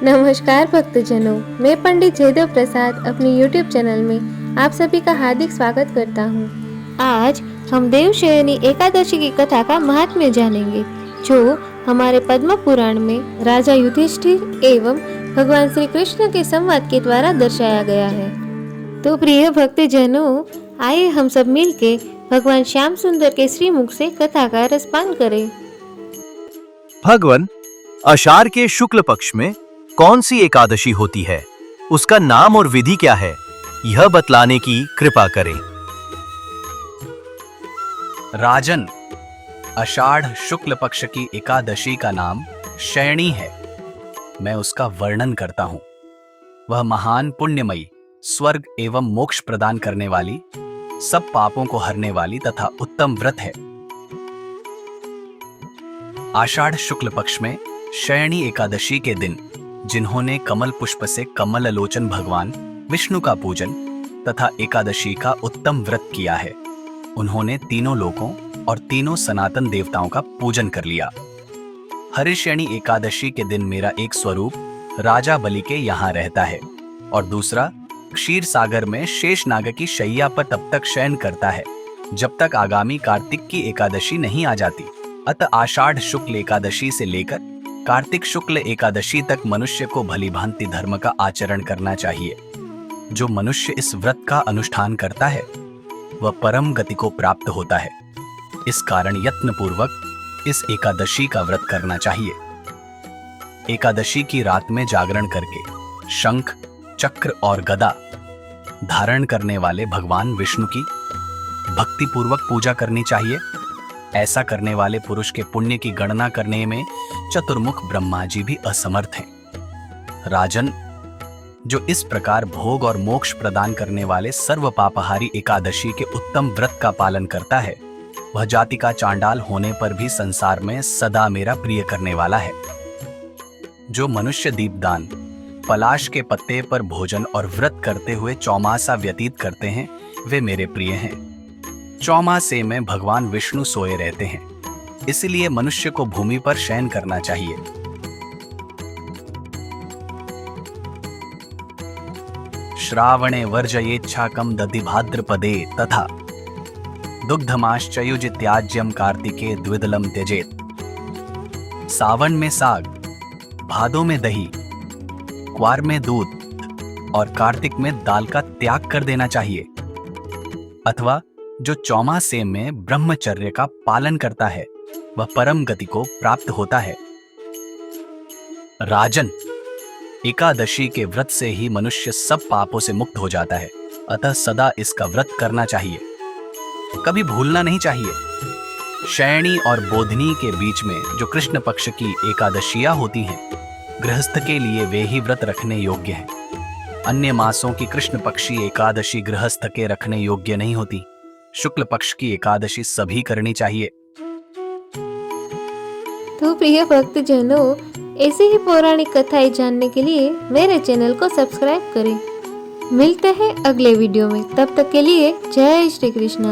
नमस्कार भक्तजनों, मैं पंडित जयदेव प्रसाद अपने YouTube चैनल में आप सभी का हार्दिक स्वागत करता हूँ। आज हम देवशयनी एकादशी की कथा का महात्म्य जानेंगे, जो हमारे पद्म पुराण में राजा युधिष्ठिर एवं भगवान श्री कृष्ण के संवाद के द्वारा दर्शाया गया है। तो प्रिय भक्तजनों, आइए हम सब मिलके भगवान श्याम सुंदर के श्रीमुख से कथा का रसपान करें। भगवान, आषाढ़ के शुक्ल पक्ष में कौन सी एकादशी होती है, उसका नाम और विधि क्या है, यह बतलाने की कृपा करें। राजन, आषाढ़ शुक्ल पक्ष की एकादशी का नाम शयनी है। मैं उसका वर्णन करता हूं। वह महान पुण्यमयी, स्वर्ग एवं मोक्ष प्रदान करने वाली, सब पापों को हरने वाली तथा उत्तम व्रत है। आषाढ़ शुक्ल पक्ष में शयनी एकादशी के दिन जिन्होंने कमल पुष्प से कमल लोचन भगवान विष्णु का पूजन तथा एकादशी का उत्तम व्रत किया है, उन्होंने तीनों लोकों और तीनों सनातन देवताओं का पूजन कर लिया। हरिशयनी एकादशी के दिन मेरा एक स्वरूप राजा बलि के यहाँ रहता है और दूसरा क्षीर सागर में शेष नाग की शैया पर तब तक शयन करता है जब तक आगामी कार्तिक की एकादशी नहीं आ जाती। अतः आषाढ़ शुक्ल एकादशी से लेकर कार्तिक शुक्ल एकादशी तक मनुष्य को भलीभांति धर्म का आचरण करना चाहिए। जो मनुष्य इस व्रत का अनुष्ठान करता है वह परम गति को प्राप्त होता है। इस कारण यत्न पूर्वक इस एकादशी का व्रत करना चाहिए। एकादशी की रात में जागरण करके शंख, चक्र और गदा धारण करने वाले भगवान विष्णु की भक्ति पूर्वक पूजा करनी चाहिए। ऐसा करने वाले पुरुष के पुण्य की गणना करने में चतुर्मुख ब्रह्मा जी भी असमर्थ हैं। राजन, जो इस प्रकार भोग और मोक्ष प्रदान करने वाले सर्व पापहारी एकादशी के उत्तम व्रत का पालन करता है, वह जाति का चांडाल होने पर भी संसार में सदा मेरा प्रिय करने वाला है। जो मनुष्य दीपदान, पलाश के पत्ते पर भोजन और व्रत करते हुए चौमासा व्यतीत करते हैं, वे मेरे प्रिय हैं। चौमासे में भगवान विष्णु सोए रहते हैं, इसलिए मनुष्य को भूमि पर शयन करना चाहिए। श्रावणे वर्जयेच्छाकं दधि भाद्रपदे तथा दुग्धमाश्चयुज त्याज्यम कार्तिके द्विदलम त्यजेत। सावन में साग, भादों में दही, क्वार में दूध और कार्तिक में दाल का त्याग कर देना चाहिए। अथवा जो चौमासे में ब्रह्मचर्य का पालन करता है वह परम गति को प्राप्त होता है। राजन, एकादशी के व्रत से ही मनुष्य सब पापों से मुक्त हो जाता है, अतः सदा इसका व्रत करना चाहिए, कभी भूलना नहीं चाहिए। शयनी और बोधनी के बीच में जो कृष्ण पक्ष की एकादशियां होती हैं, गृहस्थ के लिए वे ही व्रत रखने योग्य हैं। अन्य मासों की कृष्ण पक्षी एकादशी गृहस्थ के रखने योग्य नहीं होती। शुक्ल पक्ष की एकादशी सभी करनी चाहिए। तो प्रिय भक्तजनों, ऐसे ही पौराणिक कथाएं जानने के लिए मेरे चैनल को सब्सक्राइब करें। मिलते हैं अगले वीडियो में, तब तक के लिए जय श्री कृष्ण।